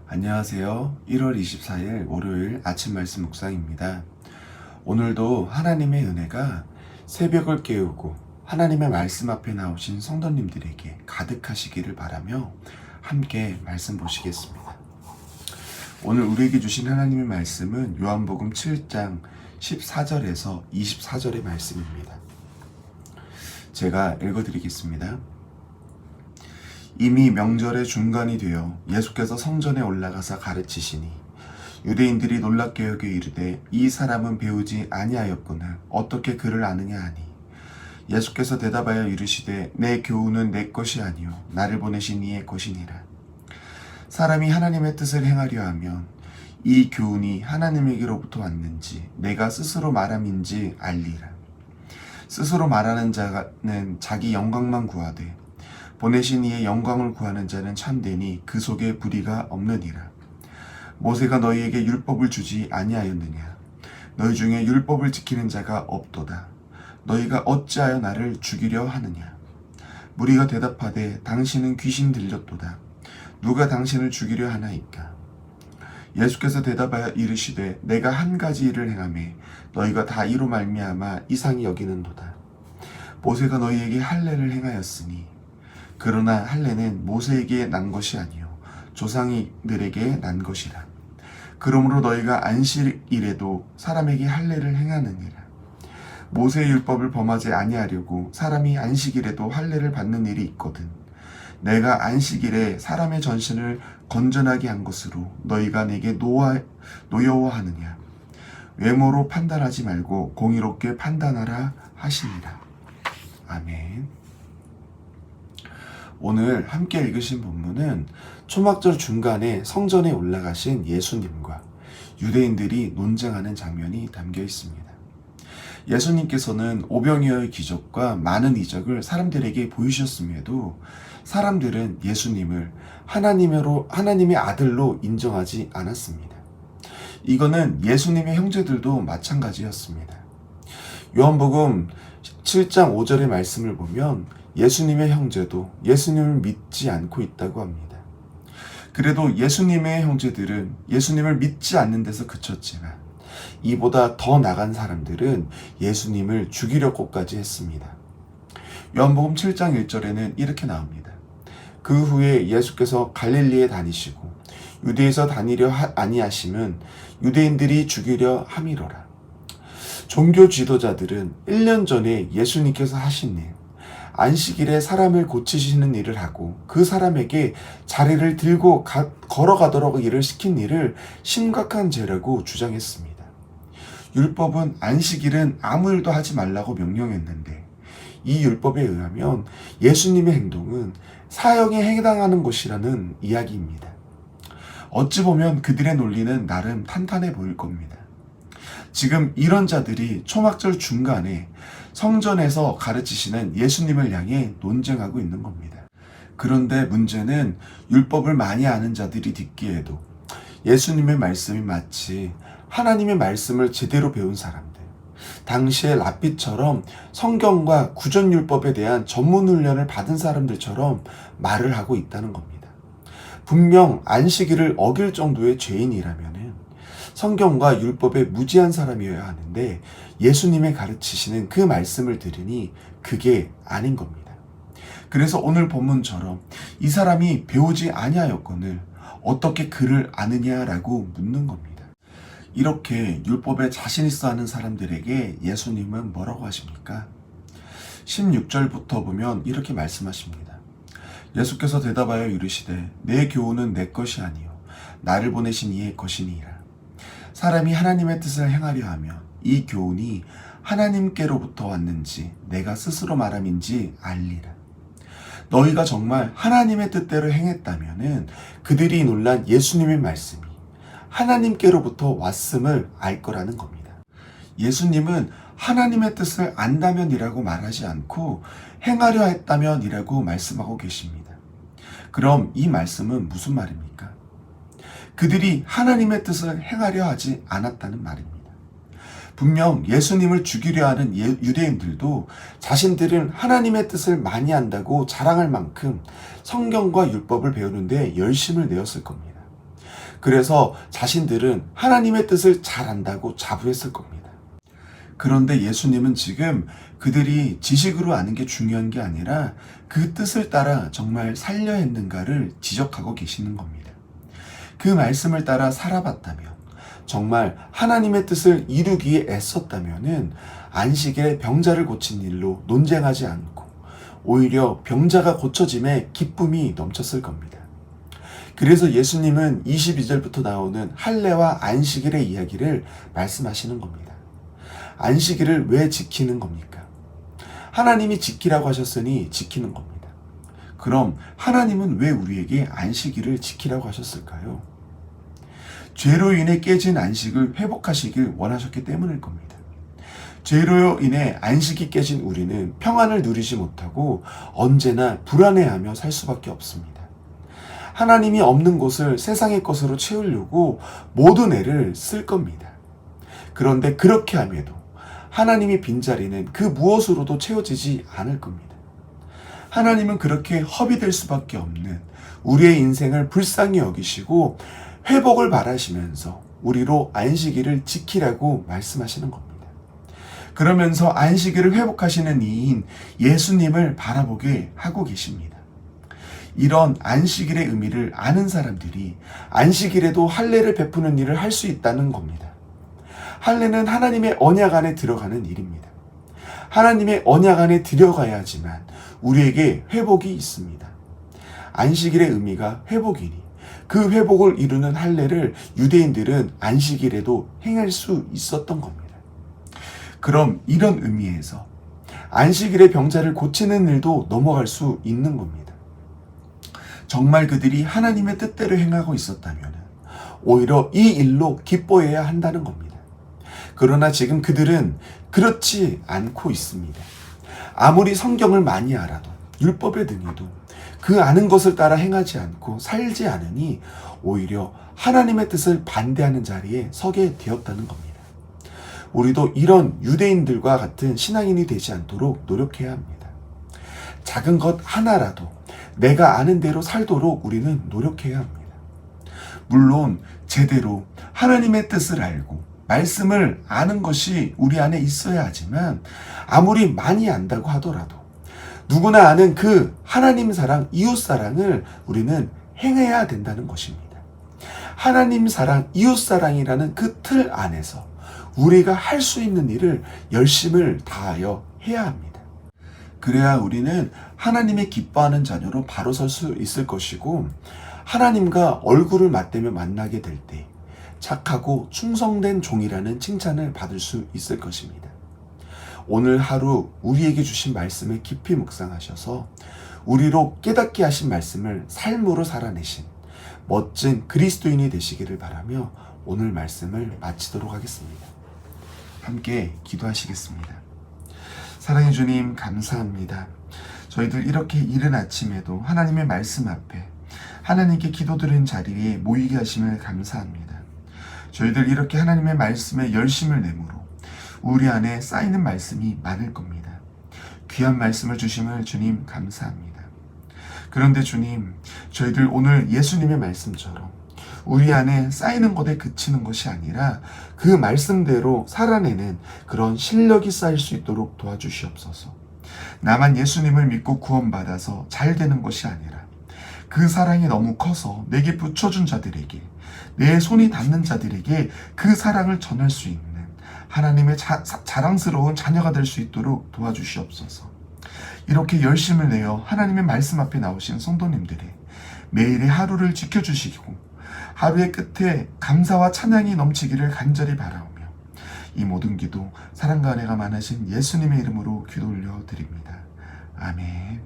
안녕하세요. 1월 24일 월요일 아침 말씀 묵상입니다. 오늘도 하나님의 은혜가 새벽을 깨우고 하나님의 말씀 앞에 나오신 성도님들에게 가득하시기를 바라며 함께 말씀 보시겠습니다. 오늘 우리에게 주신 하나님의 말씀은 요한복음 7장 14절에서 24절의 말씀입니다. 제가 읽어드리겠습니다. 이미 명절의 중간이 되어 예수께서 성전에 올라가사 가르치시니 유대인들이 놀랍게 여겨 이르되 이 사람은 배우지 아니하였구나 어떻게 그를 아느냐 하니 예수께서 대답하여 이르시되 내 교훈은 내 것이 아니요 나를 보내신 이의 것이니라. 사람이 하나님의 뜻을 행하려 하면 이 교훈이 하나님에게로부터 왔는지 내가 스스로 말함인지 알리라. 스스로 말하는 자는 자기 영광만 구하되 보내신 이의 영광을 구하는 자는 참되니 그 속에 불의가 없느니라. 모세가 너희에게 율법을 주지 아니하였느냐? 너희 중에 율법을 지키는 자가 없도다. 너희가 어찌하여 나를 죽이려 하느냐? 무리가 대답하되 당신은 귀신 들렸도다. 누가 당신을 죽이려 하나이까? 예수께서 대답하여 이르시되 내가 한 가지 일을 행하매 너희가 다 이로 말미암아 이상히 여기는도다. 모세가 너희에게 할례를 행하였으니 그러나 할례는 모세에게 난 것이 아니요 조상들에게 난 것이라. 그러므로 너희가 안식일에도 사람에게 할례를 행하느니라. 모세의 율법을 범하지 아니하려고 사람이 안식일에도 할례를 받는 일이 있거든. 내가 안식일에 사람의 전신을 건전하게 한 것으로 너희가 내게 노여워하느냐. 외모로 판단하지 말고 공의롭게 판단하라 하시니라. 아멘. 오늘 함께 읽으신 본문은 초막절 중간에 성전에 올라가신 예수님과 유대인들이 논쟁하는 장면이 담겨 있습니다. 예수님께서는 오병이어의 기적과 많은 이적을 사람들에게 보이셨음에도 사람들은 예수님을 하나님의 아들로 인정하지 않았습니다. 이거는 예수님의 형제들도 마찬가지였습니다. 요한복음 7장 5절의 말씀을 보면 예수님의 형제도 예수님을 믿지 않고 있다고 합니다. 그래도 예수님의 형제들은 예수님을 믿지 않는 데서 그쳤지만 이보다 더 나간 사람들은 예수님을 죽이려고까지 했습니다. 요한복음 7장 1절에는 이렇게 나옵니다. 그 후에 예수께서 갈릴리에 다니시고 유대에서 다니려 아니하심은 유대인들이 죽이려 함이로라. 종교 지도자들은 1년 전에 예수님께서 하신 일, 안식일에 사람을 고치시는 일을 하고 그 사람에게 자리를 들고 걸어가도록 일을 시킨 일을 심각한 죄라고 주장했습니다. 율법은 안식일은 아무 일도 하지 말라고 명령했는데 이 율법에 의하면 예수님의 행동은 사형에 해당하는 것이라는 이야기입니다. 어찌 보면 그들의 논리는 나름 탄탄해 보일 겁니다. 지금 이런 자들이 초막절 중간에 성전에서 가르치시는 예수님을 향해 논쟁하고 있는 겁니다. 그런데 문제는 율법을 많이 아는 자들이 듣기에도 예수님의 말씀이 마치 하나님의 말씀을 제대로 배운 사람들, 당시의 랍비처럼 성경과 구전율법에 대한 전문 훈련을 받은 사람들처럼 말을 하고 있다는 겁니다. 분명 안식일을 어길 정도의 죄인이라면 성경과 율법에 무지한 사람이어야 하는데 예수님의 가르치시는 그 말씀을 들으니 그게 아닌 겁니다. 그래서 오늘 본문처럼 이 사람이 배우지 아니하였거늘 어떻게 그를 아느냐라고 묻는 겁니다. 이렇게 율법에 자신 있어 하는 사람들에게 예수님은 뭐라고 하십니까? 16절부터 보면 이렇게 말씀하십니다. 예수께서 대답하여 이르시되 내 교훈은 내 것이 아니요 나를 보내신 이의 것이니라. 사람이 하나님의 뜻을 행하려 하면 이 교훈이 하나님께로부터 왔는지 내가 스스로 말함인지 알리라. 너희가 정말 하나님의 뜻대로 행했다면 그들이 놀란 예수님의 말씀이 하나님께로부터 왔음을 알 거라는 겁니다. 예수님은 하나님의 뜻을 안다면이라고 말하지 않고 행하려 했다면이라고 말씀하고 계십니다. 그럼 이 말씀은 무슨 말입니까? 그들이 하나님의 뜻을 행하려 하지 않았다는 말입니다. 분명 예수님을 죽이려 하는 유대인들도 자신들은 하나님의 뜻을 많이 안다고 자랑할 만큼 성경과 율법을 배우는데 열심을 내었을 겁니다. 그래서 자신들은 하나님의 뜻을 잘 안다고 자부했을 겁니다. 그런데 예수님은 지금 그들이 지식으로 아는 게 중요한 게 아니라 그 뜻을 따라 정말 살려 했는가를 지적하고 계시는 겁니다. 그 말씀을 따라 살아봤다면, 정말 하나님의 뜻을 이루기에 애썼다면은 안식일에 병자를 고친 일로 논쟁하지 않고 오히려 병자가 고쳐짐에 기쁨이 넘쳤을 겁니다. 그래서 예수님은 22절부터 나오는 할례와 안식일의 이야기를 말씀하시는 겁니다. 안식일을 왜 지키는 겁니까? 하나님이 지키라고 하셨으니 지키는 겁니다. 그럼 하나님은 왜 우리에게 안식일을 지키라고 하셨을까요? 죄로 인해 깨진 안식을 회복하시길 원하셨기 때문일 겁니다. 죄로 인해 안식이 깨진 우리는 평안을 누리지 못하고 언제나 불안해하며 살 수밖에 없습니다. 하나님이 없는 곳을 세상의 것으로 채우려고 모든 애를 쓸 겁니다. 그런데 그렇게 함에도 하나님의 빈자리는 그 무엇으로도 채워지지 않을 겁니다. 하나님은 그렇게 허비될 수밖에 없는 우리의 인생을 불쌍히 여기시고 회복을 바라시면서 우리로 안식일을 지키라고 말씀하시는 겁니다. 그러면서 안식일을 회복하시는 이인 예수님을 바라보게 하고 계십니다. 이런 안식일의 의미를 아는 사람들이 안식일에도 할례를 베푸는 일을 할 수 있다는 겁니다. 할례는 하나님의 언약 안에 들어가는 일입니다. 하나님의 언약 안에 들어가야지만 우리에게 회복이 있습니다. 안식일의 의미가 회복이니 그 회복을 이루는 할례를 유대인들은 안식일에도 행할 수 있었던 겁니다. 그럼 이런 의미에서 안식일의 병자를 고치는 일도 넘어갈 수 있는 겁니다. 정말 그들이 하나님의 뜻대로 행하고 있었다면 오히려 이 일로 기뻐해야 한다는 겁니다. 그러나 지금 그들은 그렇지 않고 있습니다. 아무리 성경을 많이 알아도 율법에 등에도 그 아는 것을 따라 행하지 않고 살지 않으니 오히려 하나님의 뜻을 반대하는 자리에 서게 되었다는 겁니다. 우리도 이런 유대인들과 같은 신앙인이 되지 않도록 노력해야 합니다. 작은 것 하나라도 내가 아는 대로 살도록 우리는 노력해야 합니다. 물론 제대로 하나님의 뜻을 알고 말씀을 아는 것이 우리 안에 있어야 하지만 아무리 많이 안다고 하더라도 누구나 아는 그 하나님 사랑, 이웃 사랑을 우리는 행해야 된다는 것입니다. 하나님 사랑, 이웃 사랑이라는 그 틀 안에서 우리가 할 수 있는 일을 열심을 다하여 해야 합니다. 그래야 우리는 하나님의 기뻐하는 자녀로 바로 설 수 있을 것이고 하나님과 얼굴을 맞대며 만나게 될 때 착하고 충성된 종이라는 칭찬을 받을 수 있을 것입니다. 오늘 하루 우리에게 주신 말씀을 깊이 묵상하셔서 우리로 깨닫게 하신 말씀을 삶으로 살아내신 멋진 그리스도인이 되시기를 바라며 오늘 말씀을 마치도록 하겠습니다. 함께 기도하시겠습니다. 사랑해 주님, 감사합니다. 저희들 이렇게 이른 아침에도 하나님의 말씀 앞에 하나님께 기도드리는 자리에 모이게 하심을 감사합니다. 저희들 이렇게 하나님의 말씀에 열심을 내므로 우리 안에 쌓이는 말씀이 많을 겁니다. 귀한 말씀을 주심을 주님 감사합니다. 그런데 주님, 저희들 오늘 예수님의 말씀처럼 우리 안에 쌓이는 것에 그치는 것이 아니라 그 말씀대로 살아내는 그런 실력이 쌓일 수 있도록 도와주시옵소서. 나만 예수님을 믿고 구원받아서 잘 되는 것이 아니라 그 사랑이 너무 커서 내게 붙여준 자들에게, 내 손이 닿는 자들에게 그 사랑을 전할 수 있는 하나님의 자랑스러운 자녀가 될 수 있도록 도와주시옵소서. 이렇게 열심을 내어 하나님의 말씀 앞에 나오신 성도님들의 매일의 하루를 지켜주시고 하루의 끝에 감사와 찬양이 넘치기를 간절히 바라오며 이 모든 기도 사랑과 은혜가 많으신 예수님의 이름으로 기도 올려 드립니다. 아멘.